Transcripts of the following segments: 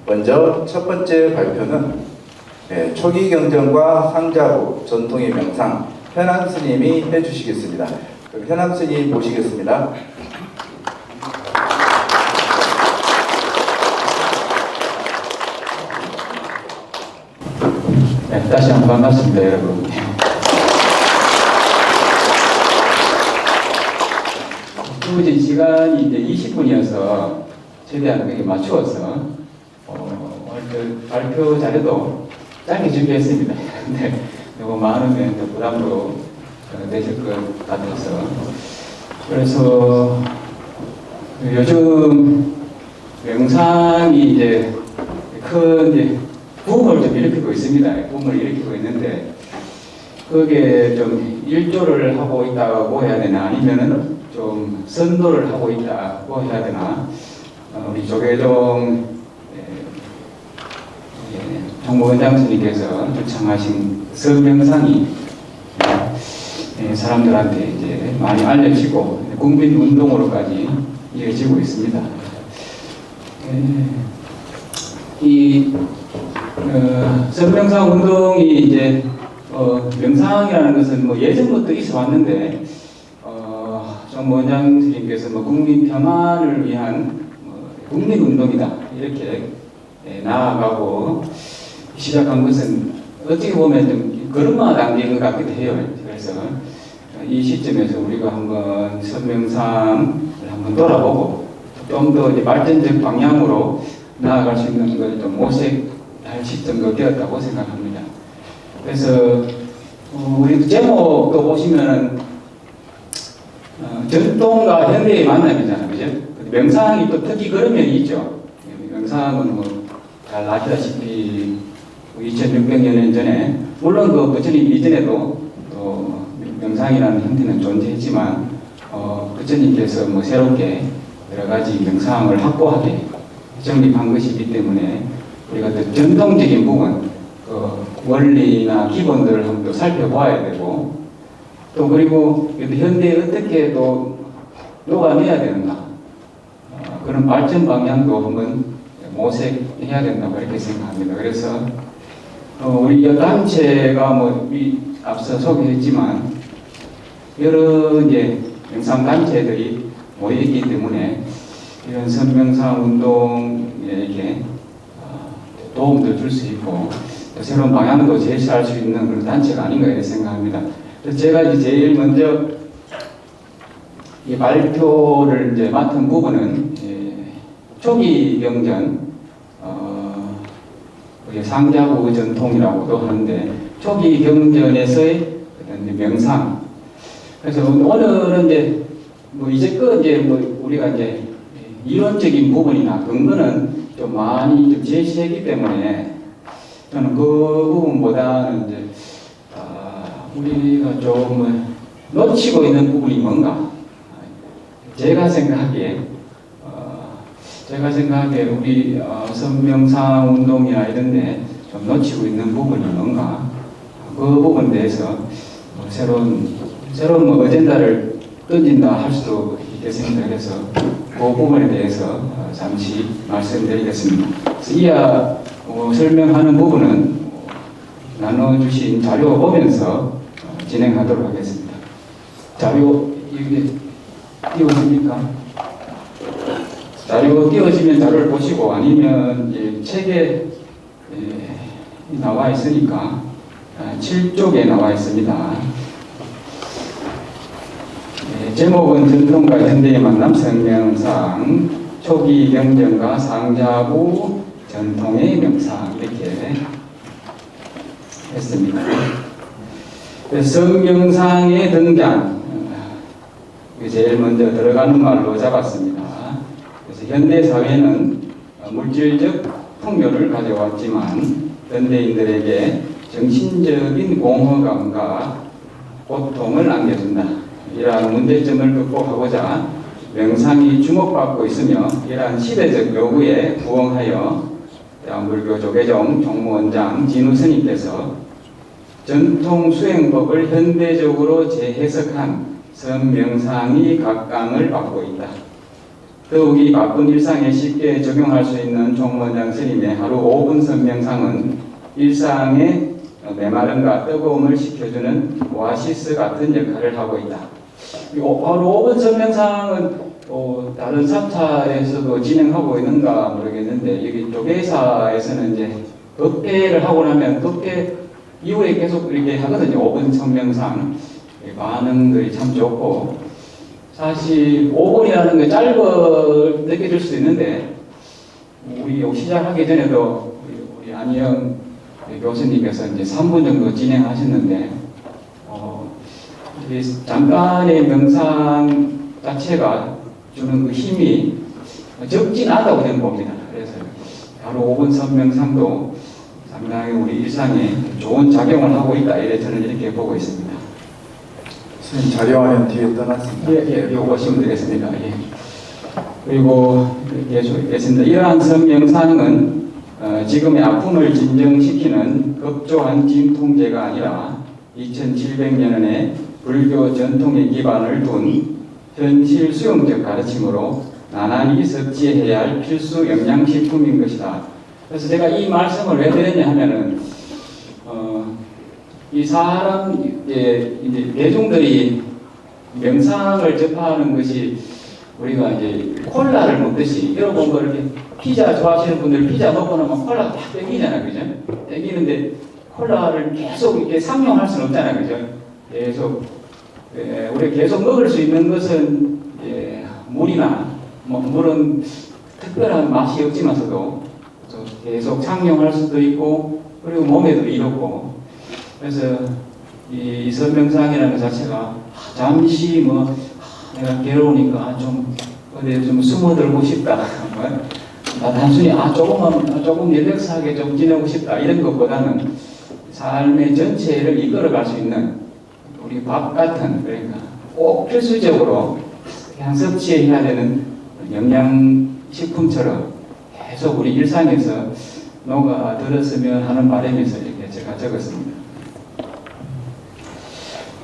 먼저 첫 번째 발표는 초기 경전과 상자부 전통의 명상 현암 스님이 해주시겠습니다. 그럼 현암 스님 모시겠습니다. 네, 다시 한번 반갑습니다, 여러분. 주어진 시간이 이제 20분이어서 최대한 그게 맞추어서 발표 자료도 짧게 준비했습니다. 근데 너무 많으면 부담도 되실 것 같아서. 그래서 요즘 명상이 이제 큰 붐을 좀 일으키고 있습니다. 붐을 일으키고 있는데 그게 좀 일조를 하고 있다고 해야 되나 아니면은 좀 선도를 하고 있다고 해야 되나. 우리 조계종 정무원장 스님께서 주창하신 성명상이 사람들한테 이제 많이 알려지고 국민 운동으로까지 이어지고 있습니다. 이 성명상 운동이 이제 명상이라는 것은 예전부터 있어 왔는데 정무원장 스님께서 국민 평안을 위한 국민 운동이다 이렇게 나아가고 시작한 것은 어떻게 보면 좀 걸음마 단계인 것 같기도 해요. 그래서 이 시점에서 우리가 한번 성명상을 한번 돌아보고 좀 더 발전적 방향으로 나아갈 수 있는 걸 좀 모색할 시점도 되었다고 생각합니다. 그래서 우리 제목도 보시면은 전통과 현대의 만남이잖아요, 그죠? 명상이 또 특히 그런 면이 있죠. 명상은 잘 아시다시피 2600여 년 전에 물론 그 부처님 이전에도 또 명상이라는 형태는 존재했지만 부처님께서 새롭게 여러 가지 명상을 확고하게 정립한 것이기 때문에 우리가 또 전통적인 부분, 원리나 기본들을 한번 또 살펴봐야 되고 또 그리고 현대에 어떻게 또 녹아내야 되는가 그런 발전 방향도 한번 모색해야 된다고 이렇게 생각합니다. 그래서 우리 단체가 앞서 소개했지만 여러 명상 단체들이 모여 있기 때문에 이런 선명상 운동에게 도움도 줄 수 있고 새로운 방향도 제시할 수 있는 그런 단체가 아닌가 이렇게 생각합니다. 제가 제일 먼저 이 발표를 맡은 부분은 초기 경전, 상자부 전통이라고도 하는데 초기 경전에서의 명상. 그래서 오늘은 이제껏 우리가 이론적인 부분이나 근거는 좀 많이 좀 제시했기 때문에 저는 그 부분보다는 우리가 좀 놓치고 있는 부분이 뭔가 제가 생각하기에 우리 선명상 운동이나 이런데 좀 놓치고 있는 부분이 뭔가 그 부분에 대해서 새로운 어젠다를 던진다 할 수도 있겠습니다. 그래서 그 부분에 대해서 잠시 말씀드리겠습니다. 이하 설명하는 부분은 나눠주신 자료 보면서 진행하도록 하겠습니다. 자료 이게 띄워집니까? 자료 띄워지면 자료를 보시고 아니면 책에 나와 있으니까 7쪽에 나와 있습니다. 제목은 전통과 현대의 만남 성명상 초기 경전과 상자부 전통의 명상 이렇게 했습니다. 성명상의 등장 제일 먼저 들어가는 말로 잡았습니다. 그래서 현대 사회는 물질적 풍요를 가져왔지만 현대인들에게 정신적인 공허감과 고통을 안겨준다. 이러한 문제점을 극복하고자 명상이 주목받고 있으며 이러한 시대적 요구에 부응하여 대한불교 조계종 종무원장 진우 스님께서 전통 수행법을 현대적으로 재해석한 선명상이 각광을 받고 있다. 더욱이 바쁜 일상에 쉽게 적용할 수 있는 종원장 스님의 하루 5분 선명상은 일상의 메마름과 뜨거움을 식혀주는 오아시스 같은 역할을 하고 있다. 바로 5분 선명상은 다른 3차에서도 진행하고 있는가 모르겠는데, 여기 조계사에서는 이제 법회를 하고 나면 법회 이후에 계속 이렇게 하거든요. 5분 선명상. 반응들이 참 좋고, 사실 5분이라는 게 짧게 느껴질 수 있는데, 우리 시작하기 전에도 우리 안희영 교수님께서 이제 3분 정도 진행하셨는데, 잠깐의 명상 자체가 주는 그 힘이 적진 않다고 저는 봅니다. 그래서 바로 5분 선명상도 상당히 우리 일상에 좋은 작용을 하고 있다. 이래 저는 이렇게 보고 있습니다. 스님 자료화면 뒤에 떠났습니다. 예, 이거 보시면 되겠습니다. 예. 그리고 계속 있겠습니다. 이러한 선명상은 지금의 아픔을 진정시키는 급조한 진통제가 아니라 2700년의 불교 전통의 기반을 둔 현실 수용적 가르침으로 나날이 섭취해야 할 필수 영양식품인 것이다. 그래서 제가 이 말씀을 왜 드렸냐 하면은, 이 사람, 이제 대중들이 명상을 접하는 것이 우리가 이제 콜라를 먹듯이, 여러분 뭐 이렇게 피자 좋아하시는 분들 피자 먹고 나면 콜라 딱 땡기잖아요. 그죠? 땡기는데 콜라를 계속 이렇게 상용할 수는 없잖아요. 그죠? 계속, 우리가 계속 먹을 수 있는 것은 물이나, 물은 특별한 맛이 없지만서도 계속 상용할 수도 있고, 그리고 몸에도 이롭고, 그래서 이 선명상이라는 것 자체가 잠시 내가 괴로우니까 어디 좀 숨어들고 싶다. 단순히 조금 연력사하게 좀 지내고 싶다. 이런 것보다는 삶의 전체를 이끌어갈 수 있는 우리 밥 같은, 그러니까 꼭 필수적으로 그냥 섭취해야 되는 영양식품처럼 계속 우리 일상에서 녹아들었으면 하는 바람에서 이렇게 제가 적었습니다.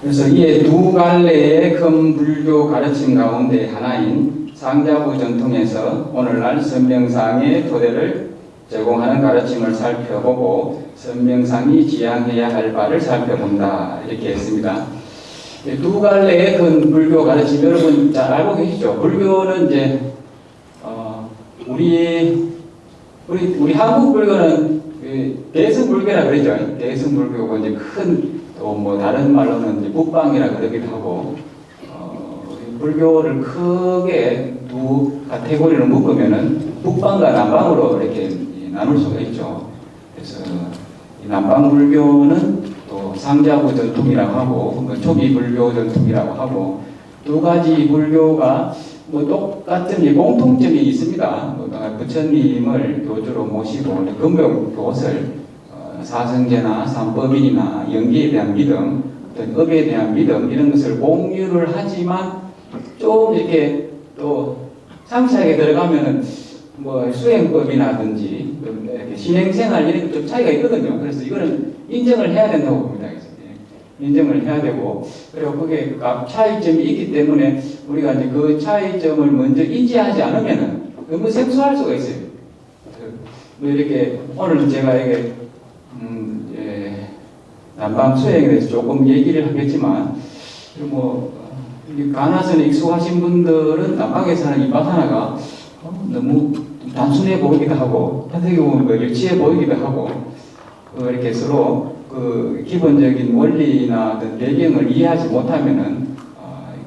그래서 이에 두 갈래의 큰 불교 가르침 가운데 하나인 상자부 전통에서 오늘날 선명상의 토대를 제공하는 가르침을 살펴보고 선명상이 지향해야 할 바를 살펴본다. 이렇게 했습니다. 두 갈래의 큰 불교 가르침, 여러분 잘 알고 계시죠? 불교는 이제 우리 한국 불교는 대승불교라 그러죠. 대승불교고 이제 큰 또 다른 말로는 이제 북방이라 그러기도 하고, 불교를 크게 두 카테고리로 묶으면은 북방과 남방으로 이렇게 나눌 수가 있죠. 그래서 이 남방 불교는 또 상자부 전통이라고 하고, 초기 불교 전통이라고 하고, 두 가지 불교가 똑같은 공통점이 있습니다. 부처님을 교주로 모시고 금벽 교설, 사성제나 삼법인이나 연기에 대한 믿음, 어떤 업에 대한 믿음, 이런 것을 공유를 하지만 좀 이렇게 또 상세하게 들어가면은 수행법이라든지 이렇게 신행생활 이런 게 좀 차이가 있거든요. 그래서 이거는 인정을 해야 된다고 봅니다. 인정을 해야 되고, 그리고 그게 차이점이 있기 때문에 우리가 이제 그 차이점을 먼저 인지하지 않으면은 너무 생소할 수가 있어요. 이렇게 오늘 제가 이게 남방 수행에 대해서 조금 얘기를 하겠지만, 가나선에 익숙하신 분들은 남방에 사는 이바사나가 너무 단순해 보이기도 하고, 어떻게 보면 유치해 보이기도 하고, 이렇게 서로 그 기본적인 원리나 어떤 배경을 이해하지 못하면은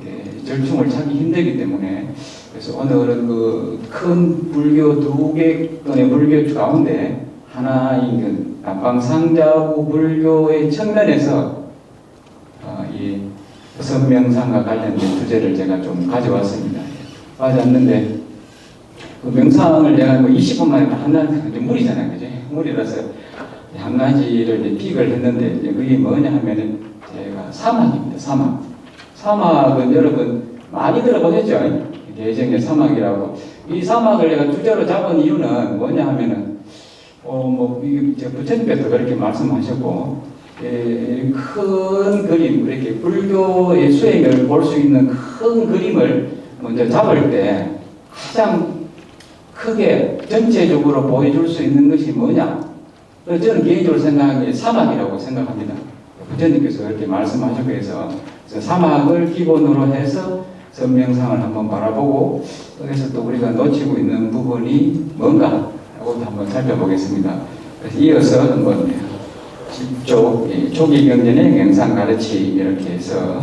이렇게 절충을 찾기 힘들기 때문에, 그래서 오늘은 그 큰 불교 두 개의 불교 가운데 하나인 그 남방 상자부 불교의 측면에서 이 선명상과 관련된 주제를 제가 좀 가져왔습니다. 가져왔는데, 그 명상을 내가 20분 만에 한다는 게 무리잖아요, 그죠? 무리라서 한 가지를 픽을 했는데, 그게 뭐냐 하면은 제가 사막입니다. 사막은 여러분 많이 들어보셨죠? 대정의 사막이라고. 이 사막을 내가 주제로 잡은 이유는 뭐냐 하면은 부처님께서 그렇게 말씀하셨고, 큰 그림, 이렇게 불교의 수행을 볼 수 있는 큰 그림을 먼저 잡을 때 가장 크게 전체적으로 보여줄 수 있는 것이 뭐냐? 그래서 저는 개인적으로 생각하기에 사막이라고 생각합니다. 부처님께서 그렇게 말씀하셨고 해서 사막을 기본으로 해서 선명상을 한번 바라보고 거기서 또 우리가 놓치고 있는 부분이 뭔가 하고 한번 살펴보겠습니다. 그래서 이어서 한번 초기 경전의 명상 가르침 이렇게 해서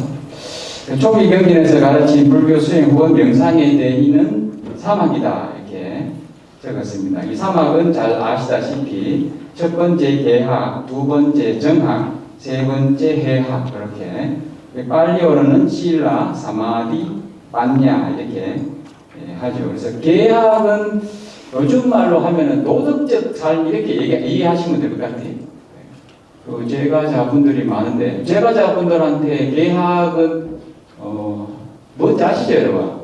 초기 경전에서 가르친 불교 수행 혹은 명상에 대해는 사막이다 이렇게 적었습니다. 이 사막은 잘 아시다시피 첫 번째 개학, 두 번째 정학, 세 번째 해학 그렇게 팔리오로는 실라, 사마디, 빠냐 이렇게 하죠. 그래서 개학은 요즘 말로 하면은 도덕적 삶 이렇게 이해하시면 될 것 같아요. 그 제가자분들이 많은데 제가자분들한테 개학은 뭔지 아시죠 여러분?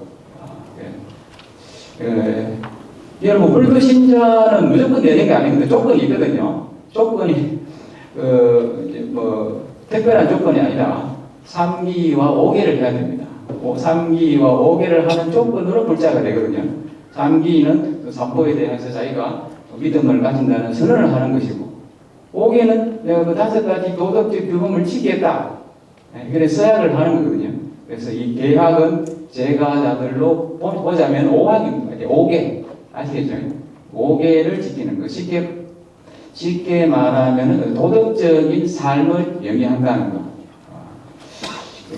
여러분 불교 신자는 무조건 내는 게 아니거든요. 조건이 있거든요. 조건이 특별한 조건이 아니라 3기와 5개를 해야 됩니다. 3기와 5개를 하는 조건으로 불자가 되거든요. 3기는 그 삼보에 대해서 자기가 믿음을 가진다는 선언을 하는 것이고 5개는 내가 그 5가지 도덕적 규범을 지키겠다. 그래서 서약을 하는 거거든요. 그래서 이 개학은 제가자들로 보자면 5학입니다. 5개. 아시겠죠? 5개를 지키는 거. 쉽게 말하면 도덕적인 삶을 영위한다는 거.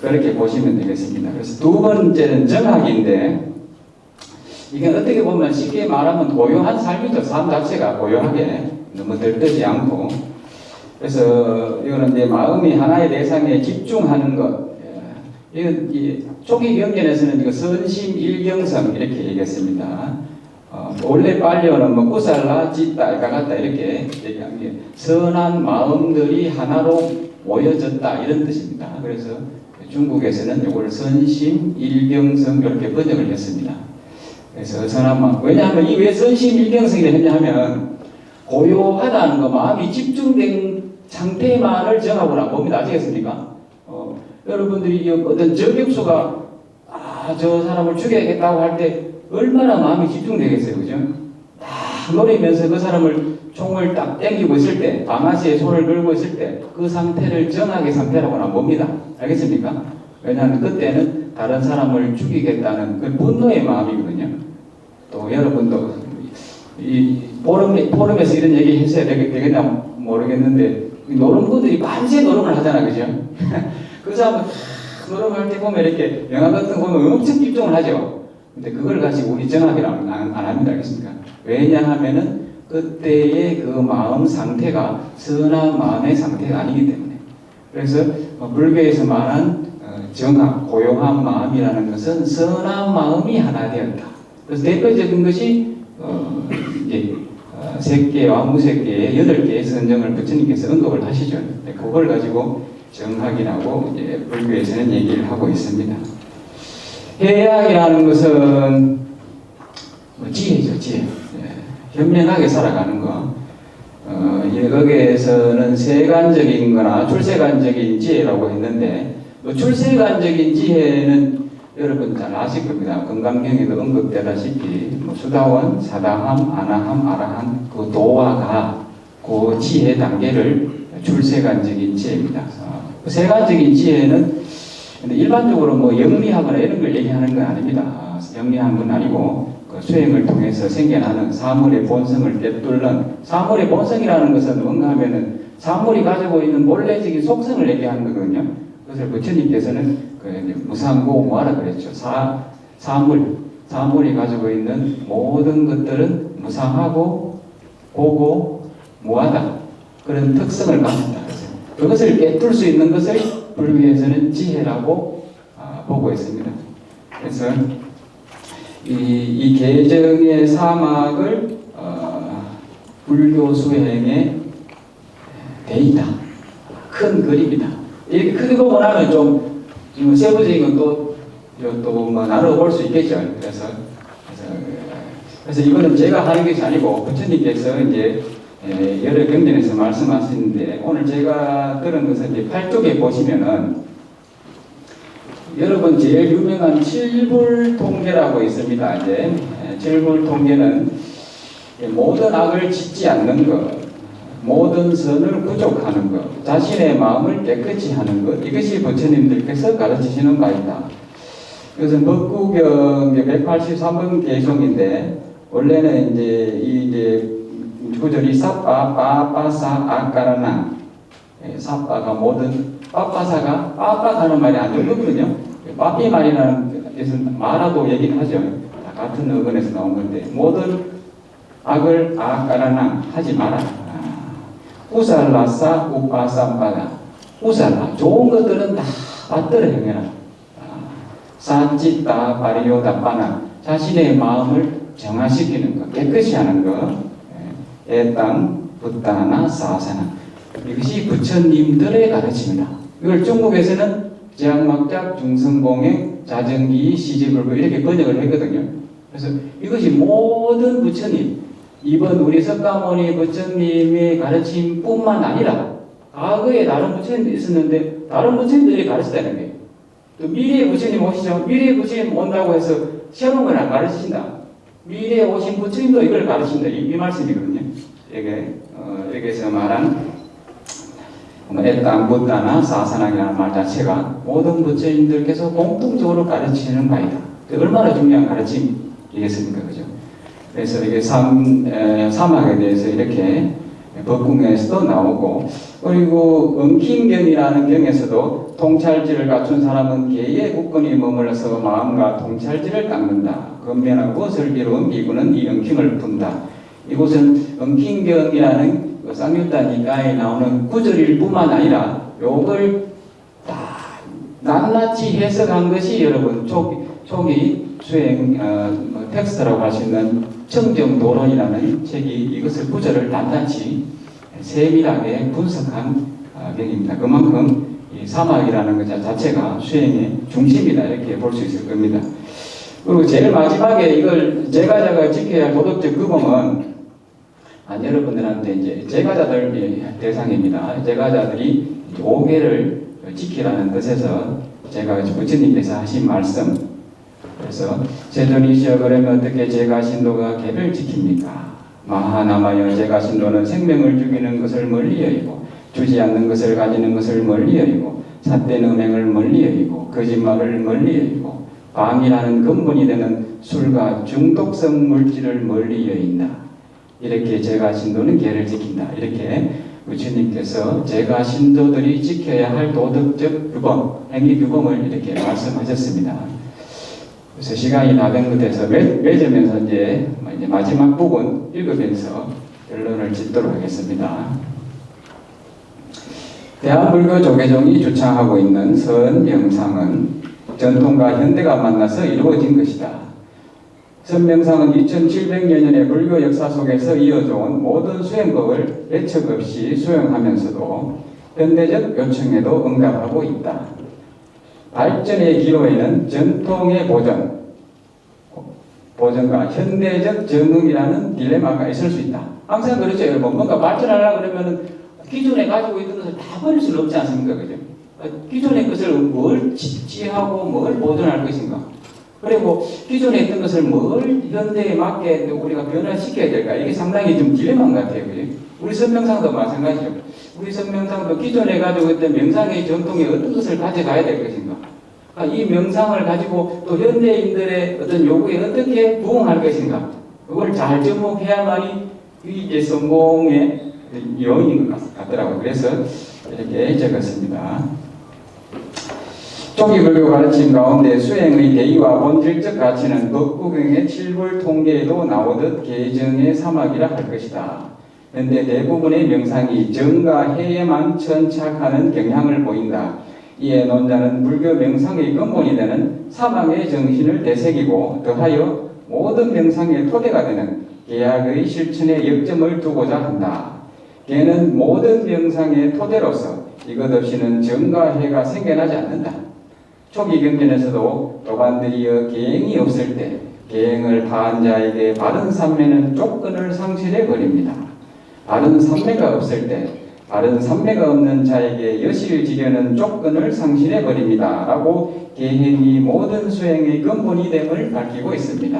그렇게 보시면 되겠습니다. 그래서 두 번째는 정학인데 이게 어떻게 보면 쉽게 말하면 고요한 삶이죠. 삶 자체가 고요하게 너무 들뜨지 않고 그래서 이거는 이제 마음이 하나의 대상에 집중하는 것. 이건 초기 경전에서는 이거 선심 일경성 이렇게 얘기했습니다. 원래 빨리어는 뭐 꾸살라, 짓다, 가갔다 이렇게 얘기하는 게 선한 마음들이 하나로 모여졌다 이런 뜻입니다. 그래서 중국에서는 이걸 선심 일경성 이렇게 번역을 했습니다. 그래서 선한 마음. 왜냐하면 이 왜 선심 일경성이라 했냐 하면 고요하다는 거 마음이 집중된 상태만을 정하고는 봅니다. 아시겠습니까? 여러분들이 어떤 저격수가 저 사람을 죽여야겠다고 할 때 얼마나 마음이 집중되겠어요, 그죠? 딱 노리면서 그 사람을 총을 딱 당기고 있을 때, 방아쇠에 손을 걸고 있을 때, 그 상태를 정확의 상태라고는 안 봅니다. 알겠습니까? 왜냐하면 그때는 다른 사람을 죽이겠다는 그 분노의 마음이거든요. 또 여러분도 이 포럼에서 이런 얘기 했어야 되겠나 모르겠는데, 노름꾼들이 만세 노름을 하잖아, 그죠? 그 사람은 노름할 때 보면 이렇게 영화 같은 거 보면 엄청 집중을 하죠. 근데 그걸 가지고 우리 정학이라고 안 합니다. 알겠습니까? 왜냐하면은 그때의 그 마음 상태가 선한 마음의 상태가 아니기 때문에. 그래서 불교에서 말한 정학, 고요한 마음이라는 것은 선한 마음이 하나 되었다. 그래서 대표적인 것이 이제 색계와 무색계의 8개의 선정을 부처님께서 언급을 하시죠. 그걸 가지고 정학이라고 이제 불교에서는 얘기를 하고 있습니다. 해학이라는 것은 지혜죠, 지혜. 현명하게 살아가는 거. 여기에서는 세간적인 거나 출세간적인 지혜라고 했는데, 출세간적인 지혜는 여러분 잘 아실 겁니다. 건강경에도 언급되다시피, 수다원, 사다함, 아나함, 아라함, 그 도화가 그 지혜 단계를 출세간적인 지혜입니다. 세간적인 지혜는 근데 일반적으로 뭐 영리하거나 이런 걸 얘기하는 건 아닙니다. 영리한 건 아니고 그 수행을 통해서 생겨나는 사물의 본성을 꿰뚫는 사물의 본성이라는 것은 뭔가 하면은 사물이 가지고 있는 본래적인 속성을 얘기하는 거거든요. 그래서 부처님께서는 그 무상고 무하라 그랬죠. 사물이 가지고 있는 모든 것들은 무상하고 고고 무하다. 그런 특성을 가진다. 그것을 깨뚫을 수 있는 것을 불교에서는 지혜라고 보고 있습니다. 그래서 이 개정의 사막을 불교 수행의 대이다. 큰 그림이다. 이렇게 크게 보고 나면 좀 세부적인 건 또 나눠볼 수 있겠죠. 그래서 이거는 제가 하는 것이 아니고 부처님께서 이제 여러 경전에서 말씀하시는데 오늘 제가 들은 것은 이제 8쪽에 보시면은 여러분 제일 유명한 칠불통계라고 있습니다. 이제 칠불 통계는 모든 악을 짓지 않는 것, 모든 선을 부족하는 것, 자신의 마음을 깨끗이 하는 것, 이것이 부처님들께서 가르치시는 바이다. 그래서 법구경 183번 개송인데, 원래는 이제 구절이 사빠, 빠빠사, 아까라나, 사빠가 모든, 빠빠사가, 빠빠가는 말이 안 좋거든요. 빠삐 말이라는 뜻은 마라도 얘기를 하죠. 다 같은 어근에서 나온 건데, 모든 악을 아까라나 하지 마라. 우살라사, 우빠삼빠가. 우살라, 좋은 것들은 다 받들어 행해라. 사찌따, 바리요다, 빠나. 자신의 마음을 정화시키는 것, 깨끗이 하는 것, 애땅, 붓다나, 사사나. 이것이 부처님들의 가르침이다. 이걸 중국에서는 제약막작, 중성공행, 자정기, 시지불구 이렇게 번역을 했거든요. 그래서 이것이 모든 부처님, 이번 우리 석가모니 부처님의 가르침뿐만 아니라 과거에 다른 부처님도 있었는데 다른 부처님들이 가르쳤다는 거예요. 또 미래의 부처님 오시죠. 미래의 부처님 온다고 해서 새로운 걸 안 가르치신다. 미래에 오신 부처님도 이걸 가르친다. 이 말씀이거든요. 여기서 말한 애땅, 붓다나, 사산학이라는 말 자체가 모든 부처님들께서 공통적으로 가르치는 바이다. 얼마나 중요한 가르침이겠습니까? 그죠? 그래서 이게 사막에 대해서 이렇게 법궁에서도 나오고, 그리고 엉킨견이라는 경에서도 통찰지를 갖춘 사람은 개의 국권이 머물러서 마음과 통찰지를 닦는다. 건면하고 슬기로운 비구는 이 엉킴을 푼다. 이곳은 엉킨견이라는 쌍유타 니까에 나오는 구절일 뿐만 아니라 요걸 다 낱낱이 해석한 것이 여러분 초기 수행 텍스트라고 할 수 있는 청정도론이라는 책이 이것을 구절을 낱낱이 세밀하게 분석한 경입니다. 그만큼 이 사막이라는 것 자체가 수행의 중심이다 이렇게 볼 수 있을 겁니다. 그리고 제일 마지막에 이걸 제가자가 지켜야 할 도덕적 규범은 여러분들한테 이제 제가자들 대상입니다. 제가자들이 5개를 지키라는 뜻에서 제가 부처님께서 하신 말씀. 그래서 세존이시여 그러면 어떻게 제가신도가 개를 지킵니까? 마하나마여 제가신도는 생명을 죽이는 것을 멀리 여기고 주지 않는 것을 가지는 것을 멀리 여기고 삿된 음행을 멀리 여기고 거짓말을 멀리 여기고 방이라는 근본이 되는 술과 중독성 물질을 멀리 여긴다. 이렇게 제가신도는 계를 지킨다. 이렇게 부처님께서 제가신도들이 지켜야 할 도덕적 규범, 행위 규범을 이렇게 말씀하셨습니다. 그래서 시간이 다 된 것에서 맺으면서 이제 마지막 부분 읽으면서 결론을 짓도록 하겠습니다. 대한불교 조계종이 주창하고 있는 선명상은 전통과 현대가 만나서 이루어진 것이다. 선명상은 2700여 년의 불교 역사 속에서 이어져온 모든 수행법을 예측 없이 수행하면서도 현대적 요청에도 응답하고 있다. 발전의 기로에는 전통의 보전과 현대적 적응이라는 딜레마가 있을 수 있다. 항상 그렇죠, 여러분. 뭔가 발전하려고 그러면 기존에 가지고 있던 것을 다 버릴 수는 없지 않습니까? 그죠? 기존의 것을 뭘 지지하고 뭘 보존할 것인가? 그리고 기존에 있던 것을 뭘 현대에 맞게 우리가 변화시켜야 될까? 이게 상당히 좀 딜레마인 것 같아요. 그죠? 우리 선명상도 마찬가지죠. 우리 선명상도 기존에 가지고 있던 명상의 전통에 어떤 것을 가져가야 될 것인가? 이 명상을 가지고 또 현대인들의 어떤 요구에 어떻게 부응할 것인가? 그걸 잘 접목해야만이 이게 성공의 요인인 것 같더라고요. 그래서 이렇게 적었습니다. 초기 불교 가르침 가운데 수행의 대의와 본질적 가치는 법구경의 칠불 통계에도 나오듯 계정의 사막이라 할 것이다. 그런데 대부분의 명상이 정과 해에만 천착하는 경향을 보인다. 이에 논자는 불교 명상의 근본이 되는 사막의 정신을 되새기고 더하여 모든 명상의 토대가 되는 계약의 실천에 역점을 두고자 한다. 걔는 모든 명상의 토대로서 이것 없이는 정과 해가 생겨나지 않는다. 초기 경전에서도 도반들이여 계행이 없을 때 계행을 파한 자에게 바른 삼매는 조건을 상실해 버립니다. 바른 삼매가 없을 때 바른 삼매가 없는 자에게 여실을 지려는 조건을 상실해 버립니다. 라고 계행이 모든 수행의 근본이 됨을 밝히고 있습니다.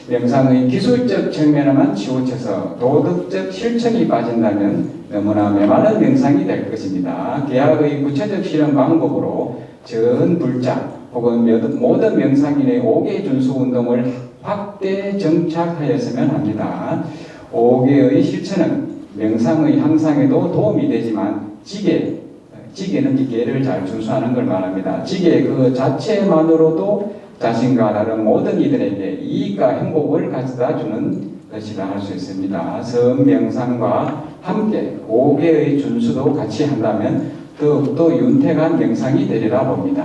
명상의 기술적 측면에만 치우쳐서 도덕적 실천이 빠진다면 너무나 메마른 명상이 될 것입니다. 계약의 구체적 실현 방법으로 전 불자 혹은 모든 명상인의 5개 준수 운동을 확대 정착하였으면 합니다. 5개의 실천은 명상의 향상에도 도움이 되지만 지게는 이 개를 잘 준수하는 걸 말합니다. 지게 그 자체만으로도 자신과 다른 모든 이들에게 이익과 행복을 가져다 주는 것이라 할 수 있습니다. 성명상과 함께 5개의 준수도 같이 한다면 더욱더 윤택한 명상이 되리라 봅니다.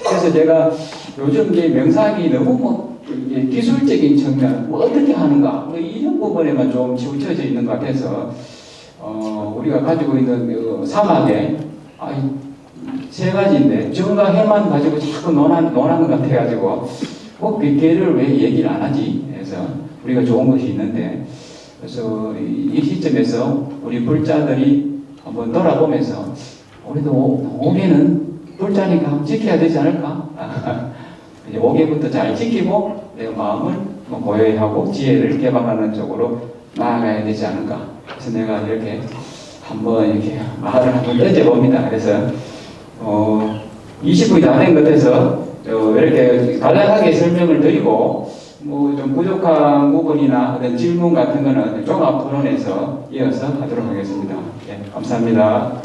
그래서 제가 요즘 이제 명상이 너무 기술적인 측면, 어떻게 하는가, 이런 부분에만 좀 치우쳐져 있는 것 같아서, 우리가 가지고 있는 그 사막에, 세 가지인데, 정과 해만 가지고 자꾸 논한 것 같아가지고, 그 개를 왜 얘기를 안 하지? 해서, 우리가 좋은 것이 있는데, 그래서 이 시점에서 우리 불자들이 한번 돌아보면서, 우리도 5개는 불자니까 지켜야 되지 않을까? 5개부터 잘 지키고 내 마음을 고요히 하고 지혜를 개방하는 쪽으로 나아가야 되지 않을까. 그래서 내가 이렇게 한번 말을 한번 던져봅니다. 그래서 20분이 다 된 것 같아서 이렇게 간략하게 설명을 드리고 좀 부족한 부분이나 어떤 질문 같은 거는 종합 토론에서 이어서 하도록 하겠습니다. 예, 감사합니다.